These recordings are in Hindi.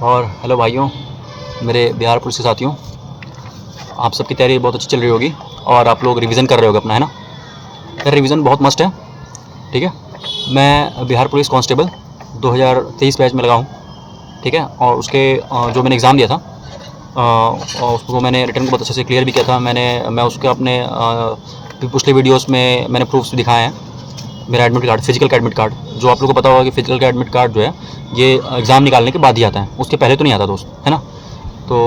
और हेलो भाइयों, मेरे बिहार पुलिस के साथियों, आप सबकी तैयारी बहुत अच्छी चल रही होगी और आप लोग रिवीजन कर रहे होगे अपना, है ना। यार रिवीजन बहुत मस्त है, ठीक है। मैं बिहार पुलिस कांस्टेबल 2023 बैच में लगा हूँ, ठीक है। और उसके जो मैंने एग्ज़ाम दिया था उसको मैंने रिटर्न को बहुत अच्छे से क्लियर भी किया था। मैं उसके अपने पिछले वीडियोस में मैंने प्रूफ्स भी दिखाए हैं। मेरा एडमिट कार्ड, फिजिकल का एडमिट कार्ड, जो आप लोगों को पता होगा कि फिजिकल का एडमिट कार्ड जो है ये एग्ज़ाम निकालने के बाद ही आता है, उसके पहले तो नहीं आता दोस्त, है ना। तो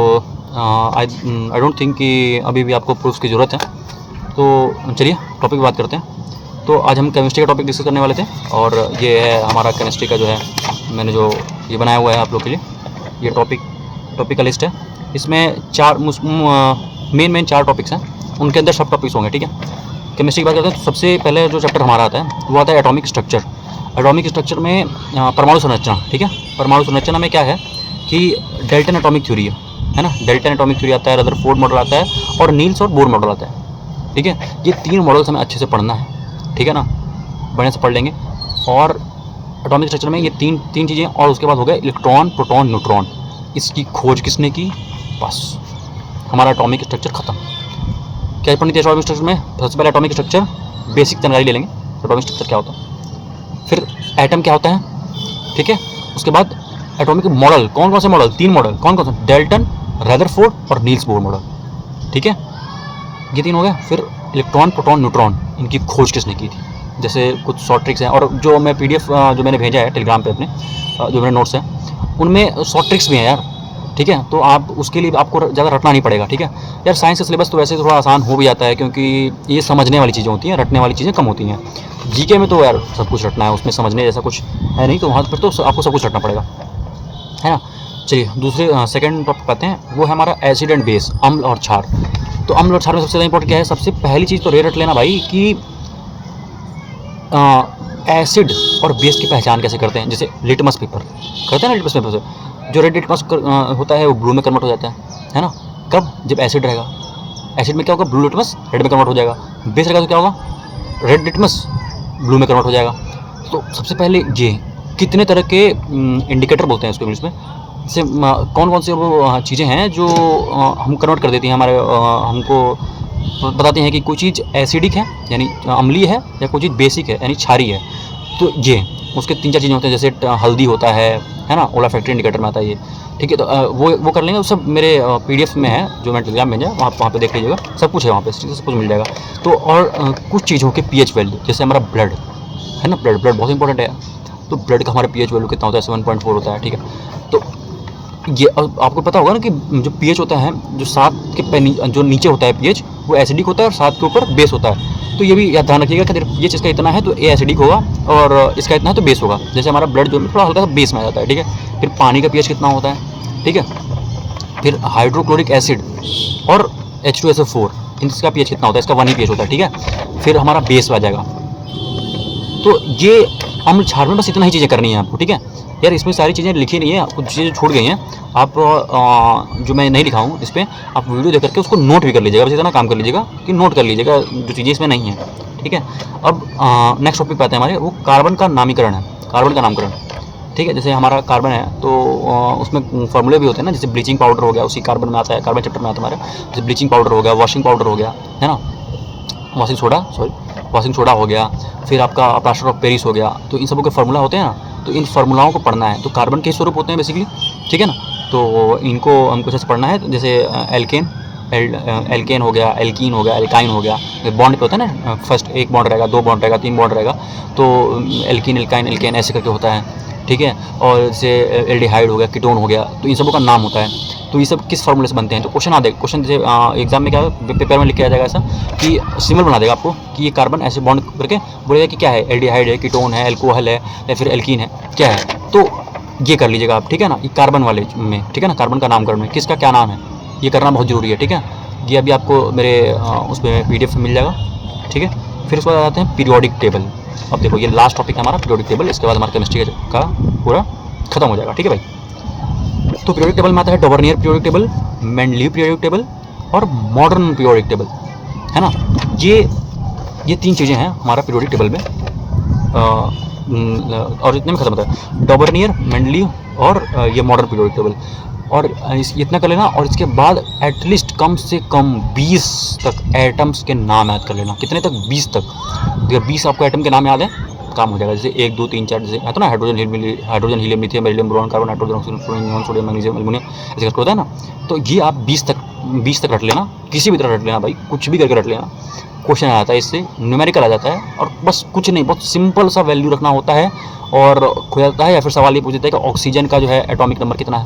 आई डोंट थिंक कि अभी भी आपको प्रूफ्स की ज़रूरत है। तो चलिए टॉपिक बात करते हैं। तो आज हम केमिस्ट्री का टॉपिक डिस्कस करने वाले थे और ये है हमारा केमिस्ट्री का जो है मैंने जो ये बनाया हुआ है आप लोग के लिए, ये टॉपिक का लिस्ट है। इसमें मेन 4 टॉपिक्स हैं, उनके अंदर सब टॉपिक्स होंगे, ठीक है। केमिस्ट्री की बात करते हैं तो सबसे पहले जो चैप्टर हमारा आता है वो आता है एटॉमिक स्ट्रक्चर। एटॉमिक स्ट्रक्चर में परमाणु संरचना, ठीक है। परमाणु संरचना में क्या है कि डेल्टन एटॉमिक थ्योरी है ना। डेल्टन एटॉमिक थ्योरी आता है, रदरफोर्ड मॉडल आता है और नील्स और बोर मॉडल आता है, ठीक है। ये 3 मॉडल्स हमें अच्छे से पढ़ना है, ठीक है ना, बढ़िया से पढ़ लेंगे। और एटॉमिक स्ट्रक्चर में ये तीन चीज़ें, और उसके बाद हो गया इलेक्ट्रॉन, प्रोटॉन, न्यूट्रॉन। इसकी खोज किसने की, बस हमारा एटॉमिक स्ट्रक्चर खत्म। क्या पढ़नी थी एटॉमिक स्ट्रक्चर में? सबसे पहले एटॉमिक स्ट्रक्चर बेसिक जानकारी ले लेंगे, एटॉमिक स्ट्रक्चर क्या होता है, फिर एटम क्या होता है, ठीक है। उसके बाद एटॉमिक मॉडल, कौन कौन से मॉडल, 3 मॉडल, कौन कौन से, डेल्टन, रदरफोर्ड और नील्स बोर मॉडल, ठीक है। ये 3 हो गए। फिर इलेक्ट्रॉन, प्रोटॉन, न्यूट्रॉन, इनकी खोज किसने की थी, जैसे कुछ शॉर्ट ट्रिक्स हैं। और जो मैं PDF जो मैंने भेजा है टेलीग्राम पे अपने, जो मेरे नोट्स हैं उनमें शॉर्ट ट्रिक्स भी हैं यार, ठीक है। तो आप उसके लिए आपको ज़्यादा रटना नहीं पड़ेगा, ठीक है। यार साइंस का सिलेबस तो वैसे थोड़ा आसान हो भी जाता है, क्योंकि ये समझने वाली चीज़ें होती हैं, रटने वाली चीज़ें कम होती हैं। GK में तो यार सब कुछ रटना है, उसमें समझने जैसा कुछ है नहीं, तो वहाँ पर तो आपको सब कुछ रटना पड़ेगा, है ना। चलिए दूसरे सेकंड टॉपिक पाते हैं, वो है हमारा एसिड एंड बेस, अम्ल और क्षार। तो अम्ल और क्षार में सबसे ज़्यादा इंपॉर्टेंट क्या है, सबसे पहली चीज़ तो ये रट लेना भाई कि एसिड और बेस की पहचान कैसे करते हैं। जैसे लिटमस पेपर करते हैं ना, लिटमस पेपर से जो रेड लिटमस होता है वो ब्लू में कन्वर्ट हो जाता है ना। कब? जब एसिड रहेगा, एसिड में क्या होगा, ब्लू लिटमस रेड में कन्वर्ट हो जाएगा। बेस रहेगा तो क्या होगा, रेड लिटमस ब्लू में कन्वर्ट हो जाएगा। तो सबसे पहले ये कितने तरह के इंडिकेटर बोलते हैं इसको इंग्लिश में, जैसे कौन कौन से वो चीज़ें हैं जो हम कन्वर्ट कर देती हैं, हमारे हमको बताते हैं कि कोई चीज़ एसिडिक है यानी अम्लीय है, या कोई चीज़ बेसिक है यानी क्षारीय है। तो ये उसके 3-4 चीज़ें होते हैं, जैसे हल्दी होता है ना, ओलाफैक्टरी इंडिकेटर में आता है ये, ठीक है। तो वो कर लेंगे, सब मेरे PDF में है जो मैं टेलीग्राम में भेजा, वहाँ पे देख लीजिएगा, सब कुछ है वहाँ पे, सब कुछ मिल जाएगा। तो और कुछ चीज़ों के pH वैल्यू, जैसे हमारा ब्लड है ना, ब्लड बहुत इंपॉर्टेंट है। तो ब्लड का हमारा pH वैल्यू कितना होता है, 7.4 होता है, ठीक है। तो ये आपको पता होगा ना कि जो pH होता है, जो 7 के जो नीचे होता है pH, वो एसिडिक होता है, और 7 के ऊपर बेस होता है। तो ये भी याद ध्यान रखिएगा कि pH इसका इतना है तो ये एसिडिक होगा, और इसका इतना है तो बेस होगा। जैसे हमारा ब्लड जो थोड़ा हल्का सा बेस में आ जाता है, ठीक है। फिर पानी का pH कितना होता है, ठीक है। फिर हाइड्रोक्लोरिक एसिड और H2SO4, इसका pH कितना होता है, इसका 1 ही pH होता है, ठीक है। फिर हमारा बेस आ जाएगा। तो ये अम्ल क्षार में बस इतना ही चीज़ें करनी है आपको, ठीक है। यार इसमें सारी चीज़ें लिखी नहीं है, कुछ चीज़ें छूट गई हैं, आप जो मैं नहीं लिखा हूँ इस पर, आप वीडियो देख करके उसको नोट भी कर लीजिएगा। बस इतना काम कर लीजिएगा कि नोट कर लीजिएगा जो चीज़ें इसमें नहीं है, ठीक है। अब नेक्स्ट टॉपिक पे आते हैं हमारे, वो कार्बन का नामीकरण है, कार्बन का नामकरण, ठीक है। जैसे हमारा कार्बन है तो उसमें फॉर्मूले भी होते हैं ना, जैसे ब्लीचिंग पाउडर हो गया, उसी कार्बन में आता है, कार्बन चैप्टर में आता है हमारे। जैसे ब्लीचिंग पाउडर हो गया, वॉशिंग पाउडर हो गया, है ना, वॉशिंग सोडा हो गया, फिर आपका प्लास्टर ऑफ पेरिस हो गया। तो इन सबों के फार्मूला होते हैं ना, तो इन फार्मूलाओं को पढ़ना है। तो कार्बन के स्वरूप होते हैं बेसिकली, ठीक है ना। तो इनको हमको जैसे पढ़ना है, तो जैसे एल्केन हो गया, एल्कीन हो गया, एल्काइन हो गया। बॉन्ड पे होता है ना, फर्स्ट 1 बॉन्ड रहेगा, 2 बॉन्ड रहेगा, 3 बॉन्ड रहेगा, तो एल्कीन, एल्काइन, एल्केन ऐसे करके होता है, ठीक है। और जैसे एल्डिहाइड हो गया, कीटोन हो गया, तो इन सबों का नाम होता है। तो ये सब किस फार्मूले से बनते हैं, तो क्वेश्चन जैसे एग्जाम में क्या पेपर में लिख के आ जाएगा ऐसा कि सिंबल बना देगा आपको कि ये कार्बन ऐसे बॉन्ड करके बोलेगा कि क्या है, एल्डिहाइड है, कीटोन है, एल्कोहल है, या फिर एल्कीन है, क्या है। तो ये कर लीजिएगा आप, ठीक है ना। ये कार्बन वाले में, ठीक है ना, कार्बन का नामकरण में किसका क्या नाम है, ये करना बहुत ज़रूरी है, ठीक है। ये अभी आपको मेरे उसमें PDF में मिल जाएगा, ठीक है। फिर उसके बाद आते हैं पीरियोडिक टेबल। अब देखो ये लास्ट टॉपिक है हमारा पीरियोडिक टेबल, इसके बाद हमारा केमिस्ट्री का पूरा खत्म हो जाएगा, ठीक है भाई। तो पीरियोडिक टेबल में आता है Dobereiner periodic table, Mendeleev periodic table और मॉडर्न पीरियोडिक टेबल, है ना। ये 3 चीज़ें हैं हमारा पीरियोडिक टेबल में, और इतने में खत्म होता है। डॉवर्नियर, मेंडलीव और ये मॉडर्न पीरियोडिक टेबल, और इतना कर लेना। और इसके बाद एटलीस्ट कम से कम 20 तक एटम्स के नाम याद कर लेना। कितने तक? 20 तक। अगर 20 आपको एटम के नाम याद है, काम हो जाएगा। जैसे 1 2 3 4 जैसे आता ना, hydrogen helium lithium beryllium boron carbon nitrogen oxygen fluorine neon sodium magnesium aluminium, ऐसे करके होता है ना। तो ये आप 20 तक रट लेना, किसी भी तरह रट लेना भाई, कुछ भी करके रट लेना। क्वेश्चन आ जाता है इससे, न्यूमेरिकल आ जाता है, और बस कुछ नहीं, बहुत सिंपल सा वैल्यू रखना होता है और खो जाता है। या फिर सवाल ये पूछ देता है कि ऑक्सीजन का जो है एटॉमिक नंबर कितना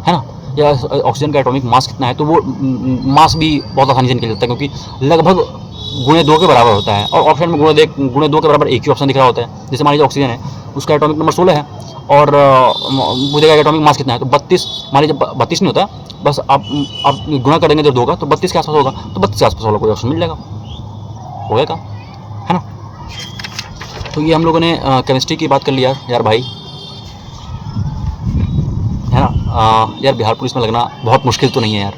है ना, या ऑक्सीजन का एटॉमिक मास कितना है। तो वो मास भी बहुत आसानी से निकल जाता है, क्योंकि लगभग गुणे 2 के बराबर होता है, और ऑप्शन में गुणे 2 के बराबर एक ही ऑप्शन दिख रहा होता है। जैसे मान लीजिए ऑक्सीजन है, उसका एटॉमिक नंबर 16 है, और मुझे एटॉमिक मास कितना है, तो 32। मान लीजिए 32 नहीं होता, बस आप गुणा करेंगे जब 2 का, तो 32 के आसपास होगा, तो 32 के आसपास वाला कोई ऑप्शन मिल जाएगा, हो गया, है ना। तो ये हम लोगों ने केमिस्ट्री की बात कर लिया यार भाई, है ना। यार बिहार पुलिस में लगना बहुत मुश्किल तो नहीं है यार,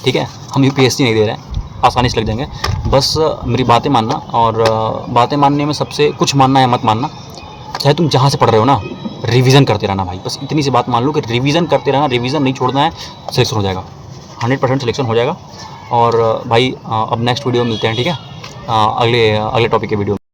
ठीक है। हम यूपीएससी नहीं दे रहे हैं, आसानी से लग जाएंगे। बस मेरी बातें मानना, और बातें मानने में सबसे कुछ मानना या मत मानना, चाहे तुम जहाँ से पढ़ रहे हो ना, रिवीजन करते रहना भाई। बस इतनी सी बात मान लो कि रिवीजन करते रहना, रिवीजन नहीं छोड़ना है, सिलेक्शन हो जाएगा, 100% सिलेक्शन हो जाएगा। और भाई अब नेक्स्ट वीडियो में मिलते हैं, ठीक है, अगले टॉपिक के वीडियो में।